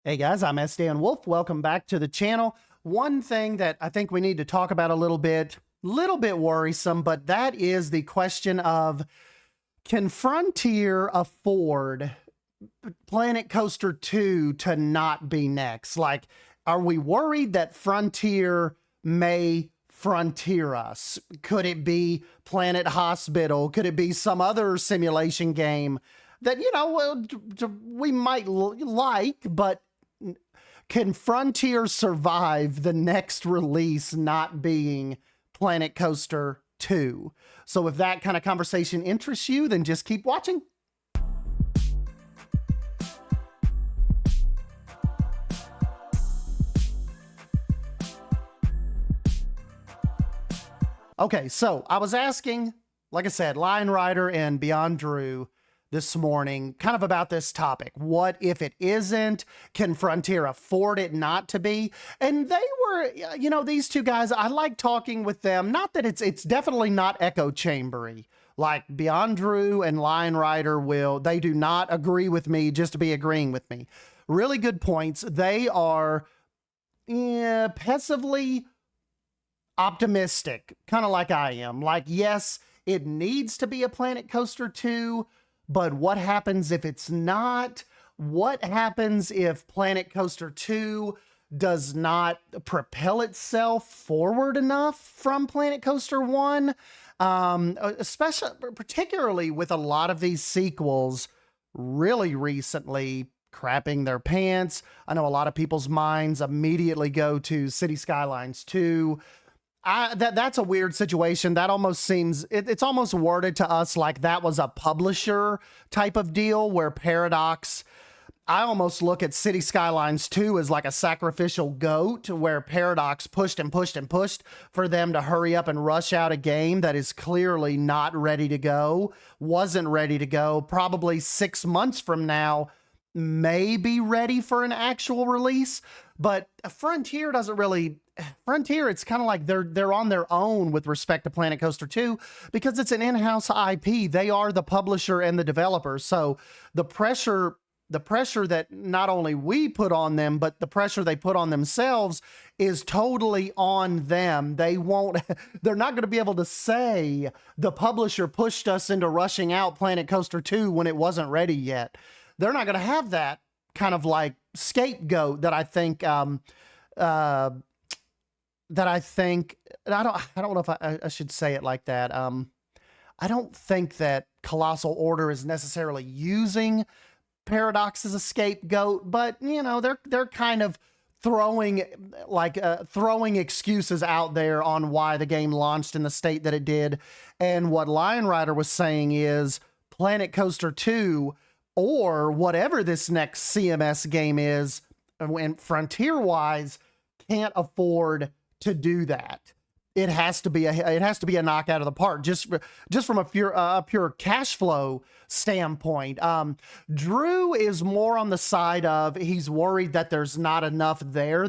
Hey guys, I'm SD Wolf. Welcome back to the channel. One thing that I think we need to talk about a little bit worrisome, but that is the question of, can Frontier afford Planet Coaster 2 to not be next? Like, are we worried that Frontier may frontier us? Could it be Planet Hospital? Could it be some other simulation game that, we might like, but can Frontier survive the next release not being Planet Coaster 2? So if that kind of conversation interests you, then just keep watching. Okay, so I was asking, like I said, Lion Rider and Beyond Drew this morning, kind of about this topic. What if it isn't? Can Frontier afford it not to be? And they were, these two guys, I like talking with them. Not that it's definitely not echo chambery. Like Beyond Drew and Lion Rider they do not agree with me just to be agreeing with me. Really good points. They are passively optimistic, kind of like I am. Like, yes, it needs to be a Planet Coaster 2, but what happens if it's not? What happens if Planet Coaster 2 does not propel itself forward enough from Planet Coaster 1? Particularly with a lot of these sequels really recently crapping their pants. I know a lot of people's minds immediately go to City Skylines 2. That's a weird situation. That almost seems, it's almost worded to us like that was a publisher type of deal where Paradox, I almost look at City Skylines 2 as like a sacrificial goat where Paradox pushed and pushed and pushed for them to hurry up and rush out a game that is clearly not ready to go, wasn't ready to go, probably 6 months from now, may be ready for an actual release. But Frontier doesn't really... Frontier, it's kind of like they're on their own with respect to Planet Coaster 2 because it's an in-house IP. They are the publisher and the developer. So the pressure that not only we put on them, but the pressure they put on themselves is totally on them. They're not going to be able to say the publisher pushed us into rushing out Planet Coaster 2 when it wasn't ready yet. They're not going to have that kind of like scapegoat that I think, I don't know if I should say it like that. I don't think that Colossal Order is necessarily using Paradox as a scapegoat, but they're kind of throwing excuses out there on why the game launched in the state that it did. And what Lion Rider was saying is Planet Coaster 2 or whatever this next CMS game is, and Frontier wise, can't afford to do that. It has to be a knockout of the park, just from a pure cash flow standpoint. Drew is more on the side of he's worried that there's not enough there.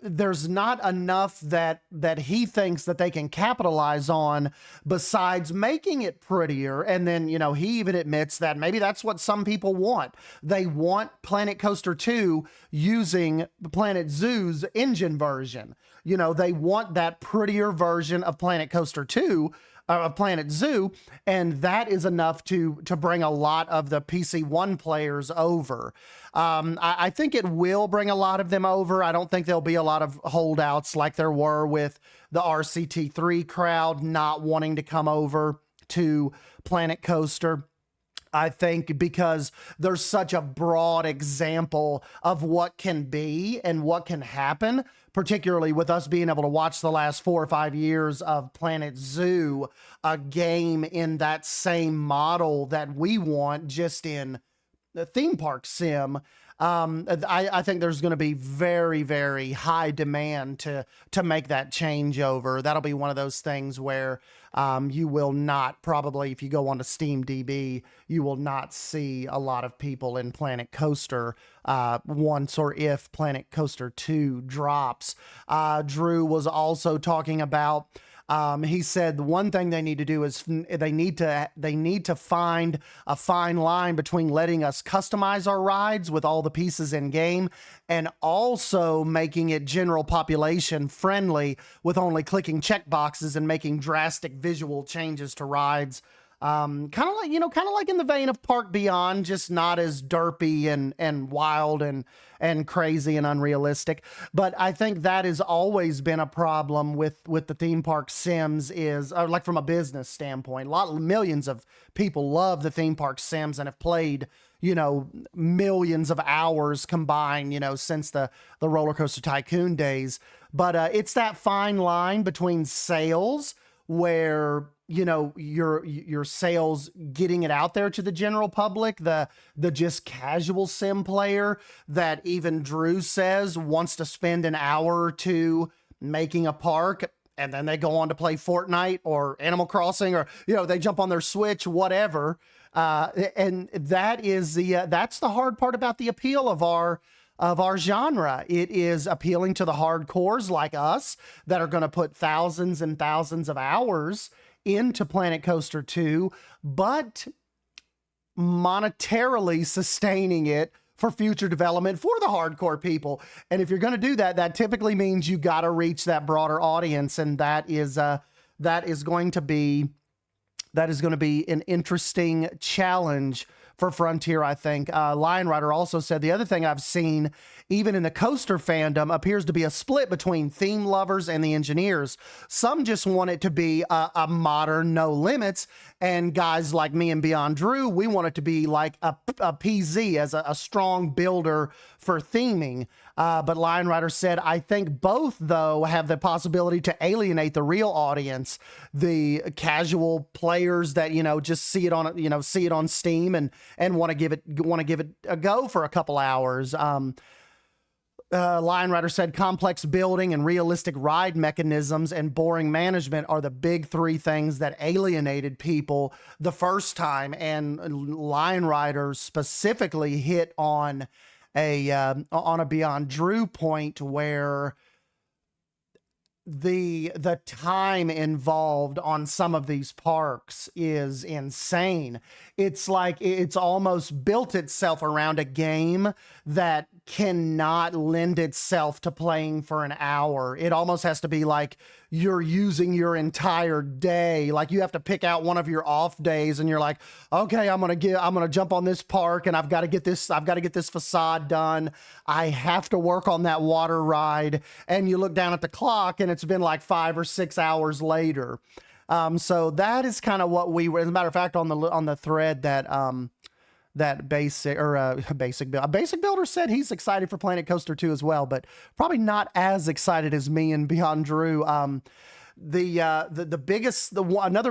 There's not enough that he thinks that they can capitalize on besides making it prettier. And then, he even admits that maybe that's what some people want. They want Planet Coaster 2 using Planet Zoo's engine version. They want that prettier version of Planet Coaster 2, of Planet Zoo, and that is enough to bring a lot of the PC1 players over. I think it will bring a lot of them over. I don't think there'll be a lot of holdouts like there were with the RCT3 crowd not wanting to come over to Planet Coaster. I think because there's such a broad example of what can be and what can happen, particularly with us being able to watch the last 4 or 5 years of Planet Zoo, a game in that same model that we want just in the theme park sim. I think there's going to be very, very high demand to make that changeover. That'll be one of those things where you will not, probably if you go onto SteamDB, you will not see a lot of people in Planet Coaster once or if Planet Coaster 2 drops. Drew was also talking about He said the one thing they need to do is they need to find a fine line between letting us customize our rides with all the pieces in game and also making it general population friendly with only clicking check boxes and making drastic visual changes to rides. Kind of like, kind of like in the vein of Park Beyond, just not as derpy and wild and crazy and unrealistic. But I think that has always been a problem with the theme park sims is like from a business standpoint. Millions of people love the theme park sims and have played, millions of hours combined, since the Roller Coaster Tycoon days. But it's that fine line between sales where your sales getting it out there to the general public, the just casual sim player that even Drew says wants to spend an hour or two making a park and then they go on to play Fortnite or Animal Crossing or they jump on their Switch, whatever. And that's the hard part about the appeal of our genre. It is appealing to the hardcores like us that are going to put thousands and thousands of hours into Planet Coaster 2, but monetarily sustaining it for future development for the hardcore people. And if you're going to do that, that typically means you got to reach that broader audience, and that is going to be an interesting challenge for Frontier, I think. Lion Rider also said the other thing I've seen, even in the coaster fandom, appears to be a split between theme lovers and the engineers. Some just want it to be a modern No Limits, and guys like me and Beyond Drew, we want it to be like a PZ as a strong builder for theming. But Lion Rider said, I think both, though, have the possibility to alienate the real audience, the casual players that, just see it on Steam and want to give it a go for a couple hours. Lion Rider said complex building and realistic ride mechanisms and boring management are the big three things that alienated people the first time. And Lion Rider specifically hit on a Beyond Drew point where the time involved on some of these parks is insane. It's like it's almost built itself around a game that cannot lend itself to playing for an hour. It almost has to be like you're using your entire day. Like you have to pick out one of your off days and you're like, okay, I'm going to jump on this park and I've got to get this facade done. I have to work on that water ride. And you look down at the clock and it's been like 5 or 6 hours later. So that is kind of what we were, as a matter of fact, on the thread that Basic Builder said he's excited for Planet Coaster 2 as well, but probably not as excited as me and Beyond Drew. Another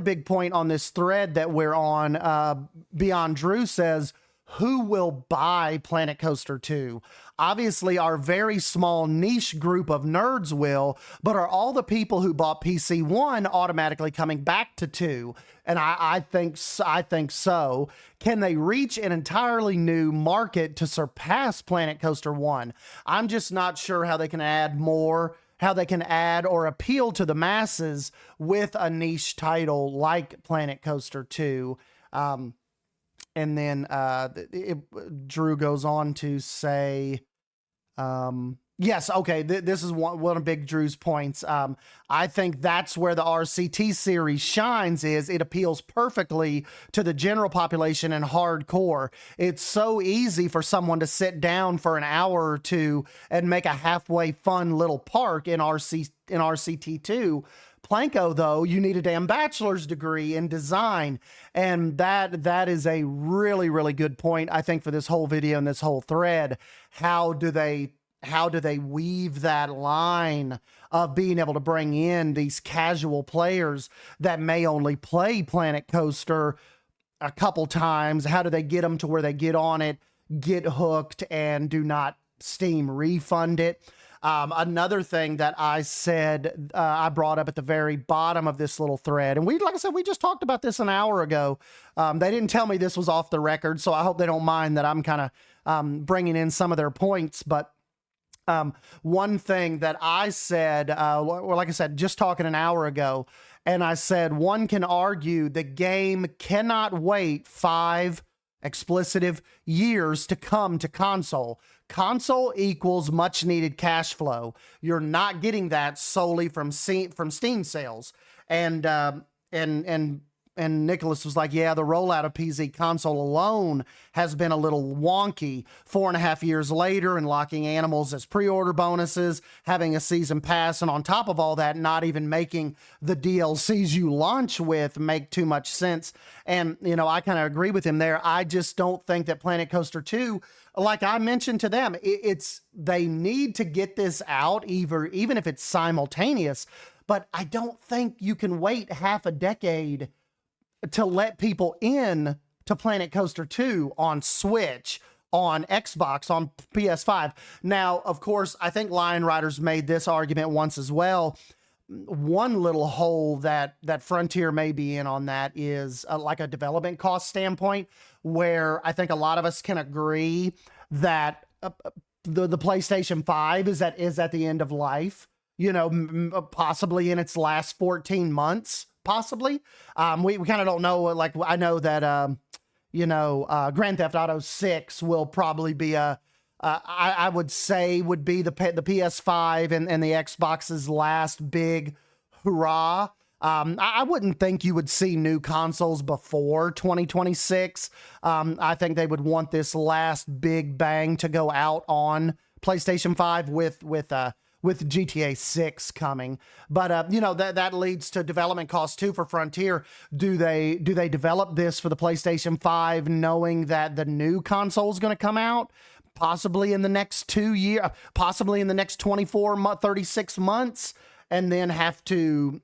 big point on this thread that we're on, Beyond Drew says, who will buy Planet Coaster 2? Obviously, our very small niche group of nerds will, but are all the people who bought PC 1 automatically coming back to 2? And I think so. Can they reach an entirely new market to surpass Planet Coaster 1? I'm just not sure how they can add or appeal to the masses with a niche title like Planet Coaster 2. And then Drew goes on to say, yes, okay, this is one of Big Drew's points. I think that's where the RCT series shines, is it appeals perfectly to the general population and hardcore. It's so easy for someone to sit down for an hour or two and make a halfway fun little park in RCT2. Planko, though, you need a damn bachelor's degree in design. And that is a really, really good point, I think, for this whole video and this whole thread. How do they weave that line of being able to bring in these casual players that may only play Planet Coaster a couple times? How do they get them to where they get on it, get hooked, and do not Steam refund it? Another thing that I said, I brought up at the very bottom of this little thread, and like I said, we just talked about this an hour ago. They didn't tell me this was off the record, so I hope they don't mind that I'm kind of bringing in some of their points. But One thing that I said, or like I said, just talking an hour ago, and I said one can argue the game cannot wait 5 explicitive years to come to console. Console equals much needed cash flow. You're not getting that solely from Steam sales. And and and Nicholas was like, yeah, the rollout of PZ console alone has been a little wonky. 4.5 years later, and locking animals as pre-order bonuses, having a season pass, and on top of all that, not even making the DLCs you launch with make too much sense. And, you know, I kind of agree with him there. I just don't think that Planet Coaster 2, like I mentioned to them, they need to get this out, even if it's simultaneous. But I don't think you can wait half a decade to let people in to Planet Coaster 2 on Switch, on Xbox, on PS5. Now, of course, I think Lion Riders made this argument once as well. One little hole that Frontier may be in on that is like a development cost standpoint, where I think a lot of us can agree that the PlayStation 5 is at the end of life, you know, possibly in its last 14 months. Possibly. We kind of don't know. Like, I know that, Grand Theft Auto 6 will probably be I would say would be the PS5 and the Xbox's last big hurrah. I wouldn't think you would see new consoles before 2026. I think they would want this last big bang to go out on PlayStation 5 with GTA 6 coming. But, that leads to development costs too for Frontier. Do they develop this for the PlayStation 5 knowing that the new console is going to come out possibly in the next 2 years, possibly in the next 36 months, and then have to,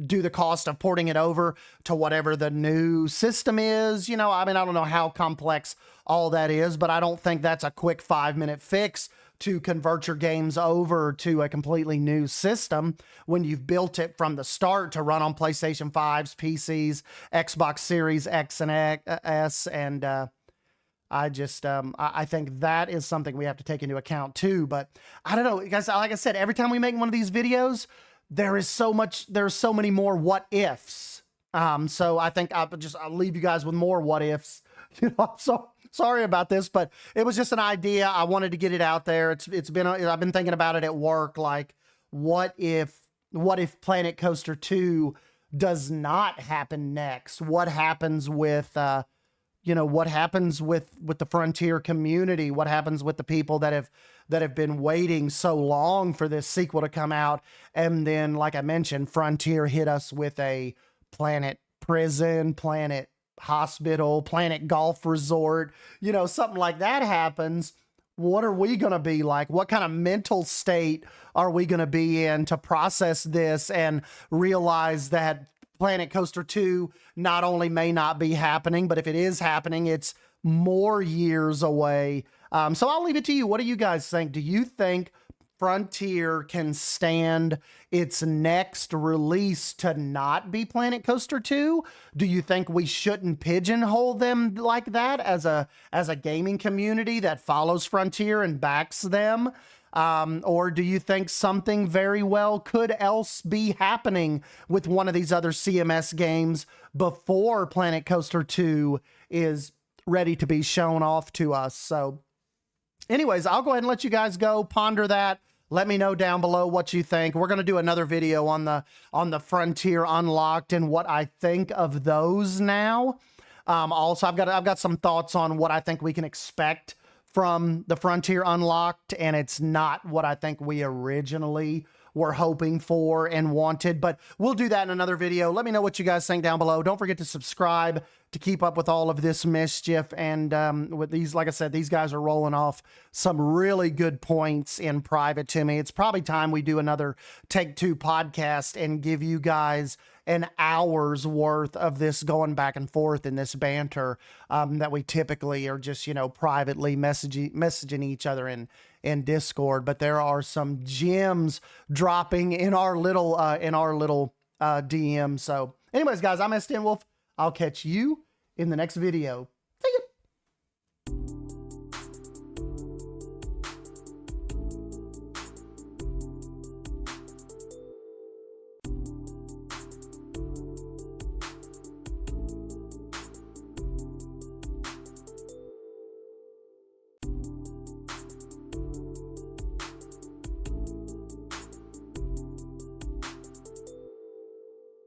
do the cost of porting it over to whatever the new system is? I don't know how complex all that is, but I don't think that's a quick 5-minute fix to convert your games over to a completely new system when you've built it from the start to run on PlayStation 5s, PCs, Xbox Series X and S. And I think that is something we have to take into account too. But I don't know, guys, like I said, every time we make one of these videos, there's so many more what ifs. So I think I'll leave you guys with more what ifs. So sorry about this, but it was just an idea. I wanted to get it out there. I've been thinking about it at work. Like, what if Planet Coaster 2 does not happen next? What happens with, what happens with the Frontier community? What happens with the people that have been waiting so long for this sequel to come out? And then, like I mentioned, Frontier hit us with a Planet Prison, Planet Hospital, Planet Golf Resort, something like that happens. What are we going to be like? What kind of mental state are we going to be in to process this and realize that Planet Coaster 2 not only may not be happening, but if it is happening, it's more years away. So I'll leave it to you. What do you guys think? Do you think Frontier can stand its next release to not be Planet Coaster 2? Do you think we shouldn't pigeonhole them like that as a gaming community that follows Frontier and backs them? Or do you think something very well could else be happening with one of these other CMS games before Planet Coaster 2 is ready to be shown off to us? So anyways, I'll go ahead and let you guys go ponder that. Let me know down below what you think. We're going to do another video on the Frontier Unlocked and what I think of those now. Also, I've got some thoughts on what I think we can expect from the Frontier Unlocked, and it's not what I think we originally were hoping for and wanted, but we'll do that in another video. Let me know what you guys think down below. Don't forget to subscribe to keep up with all of this mischief. And with these, like I said, these guys are rolling off some really good points in private to me. It's probably time we do another Take Two podcast and give you guys an hour's worth of this going back and forth in this banter that we typically are just, privately messaging each other in Discord. But there are some gems dropping in our little DM. So anyways, guys, I'm STN Wolf. I'll catch you in the next video.